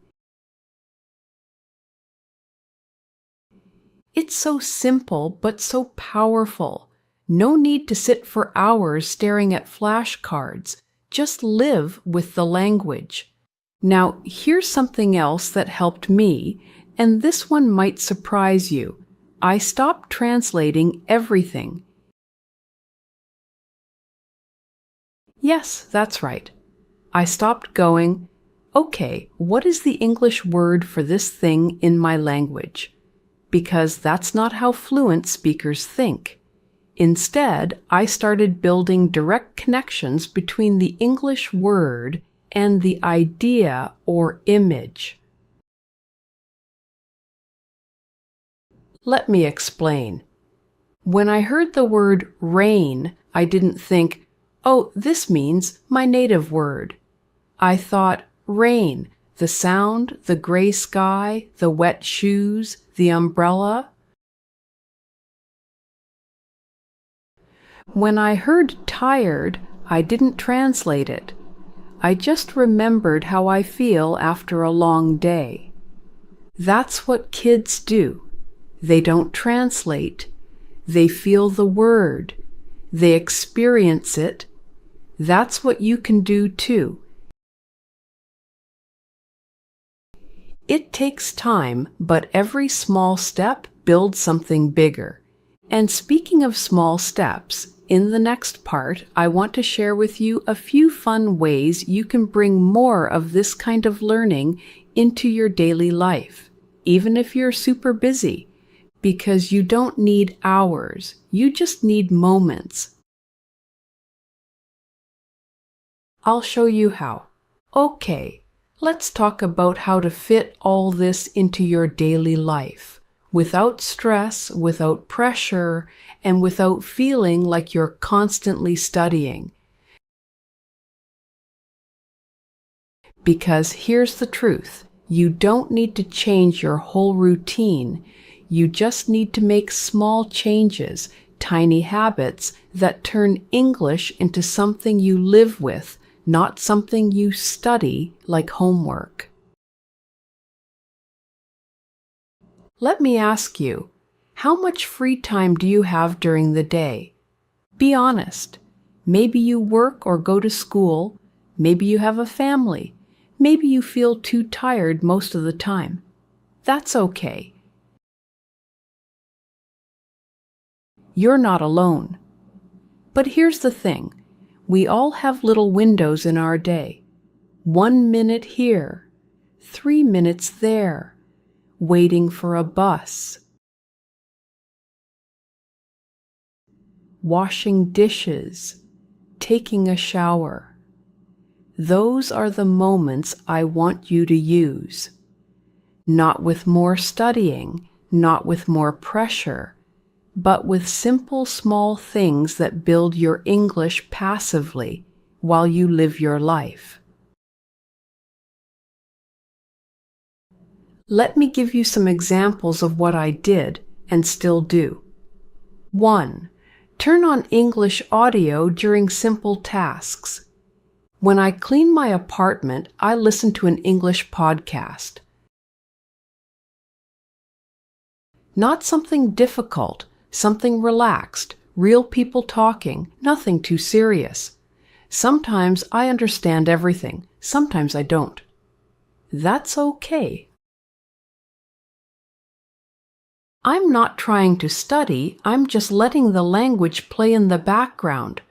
S1: It's so simple but so powerful. No need to sit for hours staring at flashcards. Just live with the language. Now, here's something else that helped me, and this one might surprise you. I stopped translating everything. Yes, that's right. I stopped going, okay, what is the English word for this thing in my language? Because that's not how fluent speakers think. Instead, I started building direct connections between the English word and the idea or image. Let me explain. When I heard the word rain, I didn't think, oh, this means my native word. I thought rain, the sound, the gray sky, the wet shoes, the umbrella. When I heard tired, I didn't translate it. I just remembered how I feel after a long day. That's what kids do. They don't translate. They feel the word. They experience it. That's what you can do too. It takes time, but every small step builds something bigger. And speaking of small steps, in the next part, I want to share with you a few fun ways you can bring more of this kind of learning into your daily life, even if you're super busy, because you don't need hours, you just need moments. I'll show you how. Okay, let's talk about how to fit all this into your daily life, without stress, without pressure, and without feeling like you're constantly studying. Because here's the truth, you don't need to change your whole routine. You just need to make small changes, tiny habits that turn English into something you live with, not something you study like homework. Let me ask you, how much free time do you have during the day? Be honest. Maybe you work or go to school. Maybe you have a family. Maybe you feel too tired most of the time. That's okay. You're not alone. But here's the thing. We all have little windows in our day. 1 minute here, 3 minutes there, waiting for a bus, washing dishes, taking a shower. Those are the moments I want you to use. Not with more studying, not with more pressure, but with simple small things that build your English passively while you live your life. Let me give you some examples of what I did and still do. 1. Turn on English audio during simple tasks. When I clean my apartment, I listen to an English podcast. Not something difficult, something relaxed, real people talking, nothing too serious. Sometimes I understand everything, sometimes I don't. That's okay. I'm not trying to study, I'm just letting the language play in the background.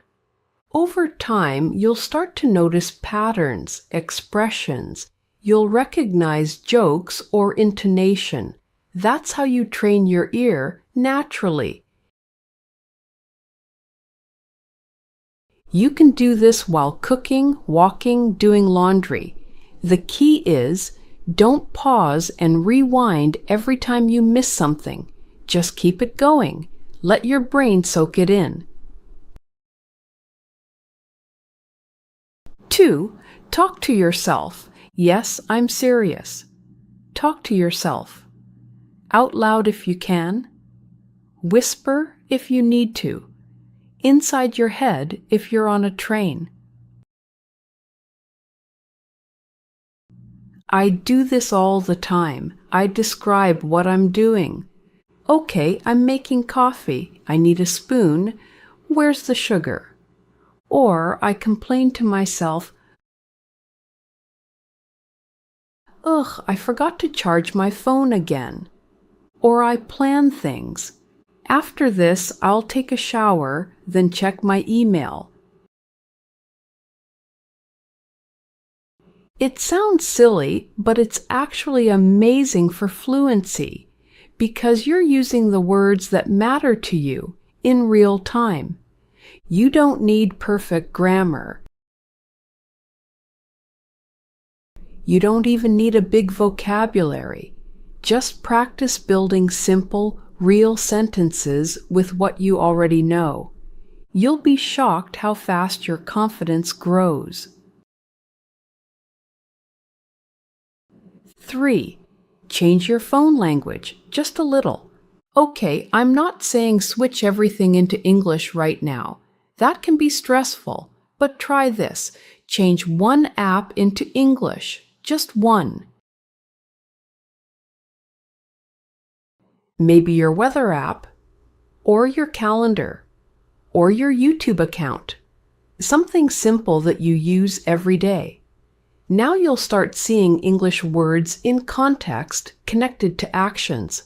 S1: Over time, you'll start to notice patterns, expressions. You'll recognize jokes or intonation. That's how you train your ear naturally. You can do this while cooking, walking, doing laundry. The key is, don't pause and rewind every time you miss something. Just keep it going. Let your brain soak it in. 2. Talk to yourself. Yes, I'm serious. Talk to yourself. Out loud if you can. Whisper if you need to. Inside your head if you're on a train. I do this all the time. I describe what I'm doing. Okay, I'm making coffee. I need a spoon. Where's the sugar? Or I complain to myself, ugh, I forgot to charge my phone again. Or I plan things. After this, I'll take a shower, then check my email. It sounds silly, but it's actually amazing for fluency because you're using the words that matter to you in real time. You don't need perfect grammar. You don't even need a big vocabulary. Just practice building simple, real sentences with what you already know. You'll be shocked how fast your confidence grows. 3. Change your phone language, just a little. Okay, I'm not saying switch everything into English right now. That can be stressful, but try this. Change one app into English, just one. Maybe your weather app, or your calendar, or your YouTube account. Something simple that you use every day. Now you'll start seeing English words in context connected to actions.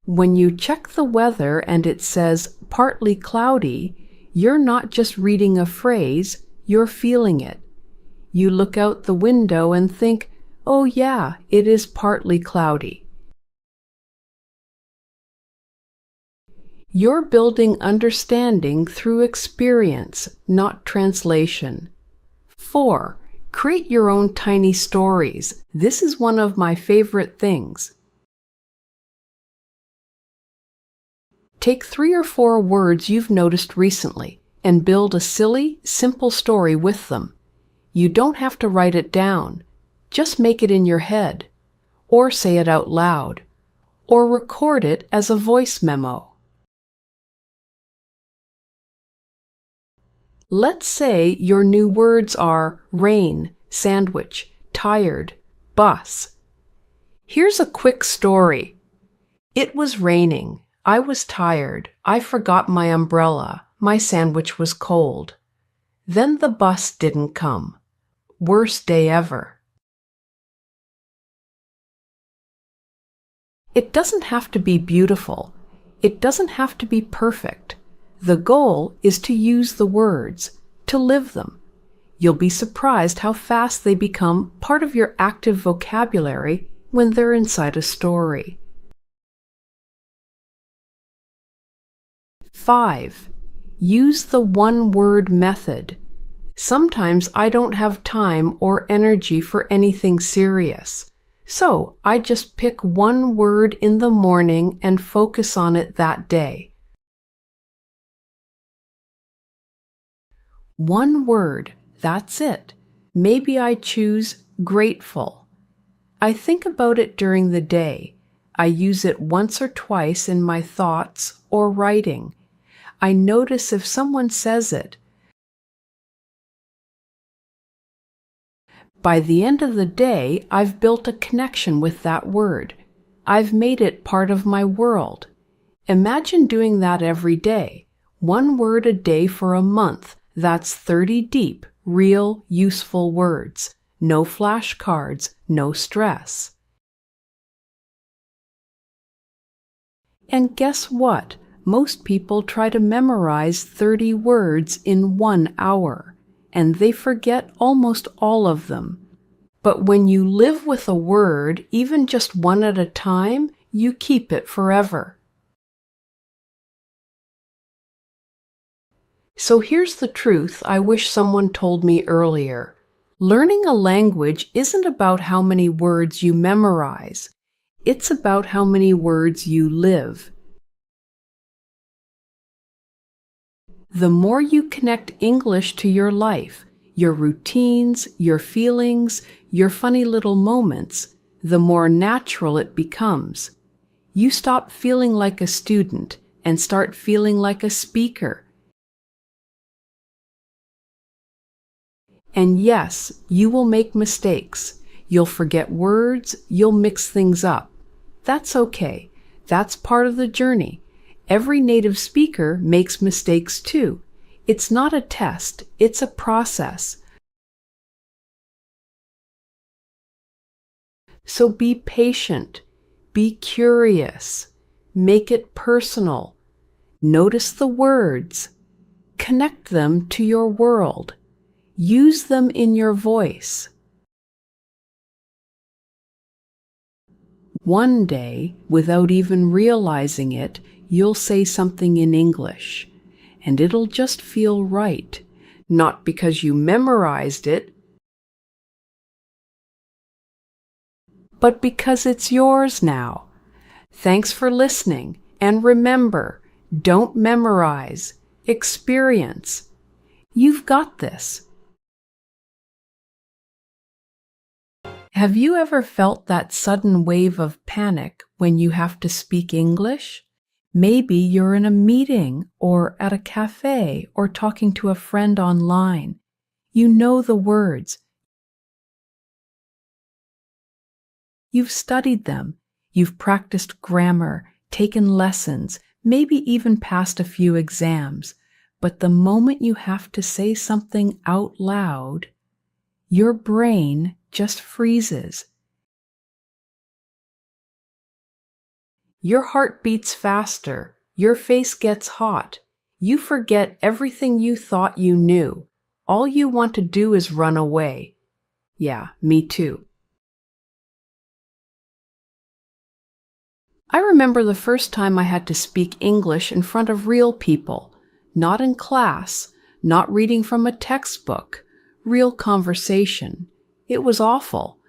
S1: When you check the weather and it says partly cloudy, you're not just reading a phrase, you're feeling it. You look out the window and think, oh yeah, it is partly cloudy. You're building understanding through experience, not translation. 4. Create your own tiny stories. This is one of my favorite things. Take 3 or 4 words you've noticed recently and build a silly, simple story with them. You don't have to write it down. Just make it in your head, or say it out loud, or record it as a voice memo. Let's say your new words are rain, sandwich, tired, bus. Here's a quick story. It was raining. I was tired. I forgot my umbrella. My sandwich was cold. Then the bus didn't come. Worst day ever. It doesn't have to be beautiful. It doesn't have to be perfect. The goal is to use the words, to live them. You'll be surprised how fast they become part of your active vocabulary when they're inside a story. 5. Use the one-word method. Sometimes I don't have time or energy for anything serious. So I just pick one word in the morning and focus on it that day. One word, that's it. Maybe I choose grateful. I think about it during the day. I use it once or twice in my thoughts or writing. I notice if someone says it. By the end of the day, I've built a connection with that word. I've made it part of my world. Imagine doing that every day. One word a day for a month. That's 30 deep, real, useful words. No flashcards, no stress. And guess what? Most people try to memorize 30 words in 1 hour, and they forget almost all of them. But when you live with a word, even just one at a time, you keep it forever. So here's the truth I wish someone told me earlier. Learning a language isn't about how many words you memorize. It's about how many words you live. The more you connect English to your life, your routines, your feelings, your funny little moments, the more natural it becomes. You stop feeling like a student and start feeling like a speaker. And yes, you will make mistakes. You'll forget words, you'll mix things up. That's okay. That's part of the journey. Every native speaker makes mistakes too. It's not a test, it's a process. So be patient, be curious, make it personal. Notice the words, connect them to your world. Use them in your voice. One day, without even realizing it, you'll say something in English, and it'll just feel right, not because you memorized it, but because it's yours now. Thanks for listening, and remember, don't memorize, experience. You've got this. Have you ever felt that sudden wave of panic when you have to speak English? Maybe you're in a meeting or at a cafe or talking to a friend online. You know the words. You've studied them. You've practiced grammar, taken lessons, maybe even passed a few exams. But the moment you have to say something out loud, your brain just freezes. Your heart beats faster. Your face gets hot. You forget everything you thought you knew. All you want to do is run away. Yeah, me too. I remember the first time I had to speak English in front of real people, not in class, not reading from a textbook, real conversation. It was awful.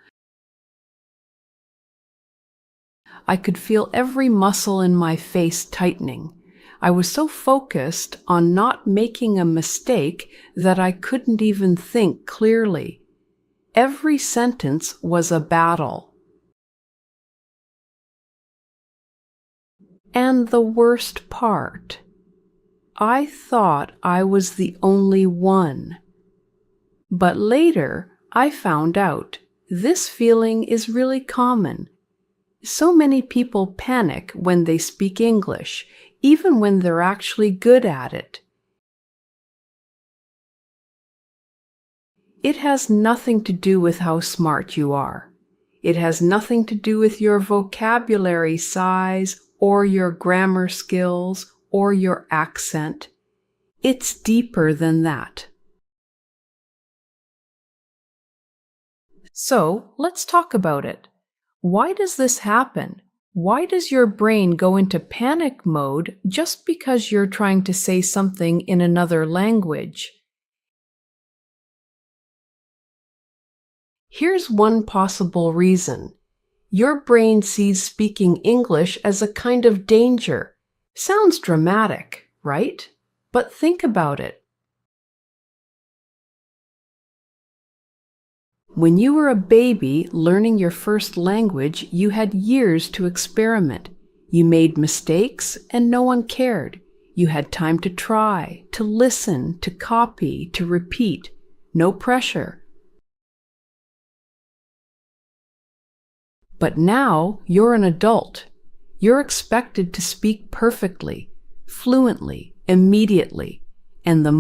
S1: I could feel every muscle in my face tightening. I was so focused on not making a mistake that I couldn't even think clearly. Every sentence was a battle. And the worst part, I thought I was the only one. But later, I found out this feeling is really common. So many people panic when they speak English, even when they're actually good at it. It has nothing to do with how smart you are. It has nothing to do with your vocabulary size or your grammar skills or your accent. It's deeper than that. So, let's talk about it. Why does this happen? Why does your brain go into panic mode just because you're trying to say something in another language? Here's one possible reason. Your brain sees speaking English as a kind of danger. Sounds dramatic, right? But think about it. When you were a baby learning your first language, you had years to experiment. You made mistakes and no one cared. You had time to try, to listen, to copy, to repeat. No pressure. But now you're an adult. You're expected to speak perfectly, fluently, immediately, and the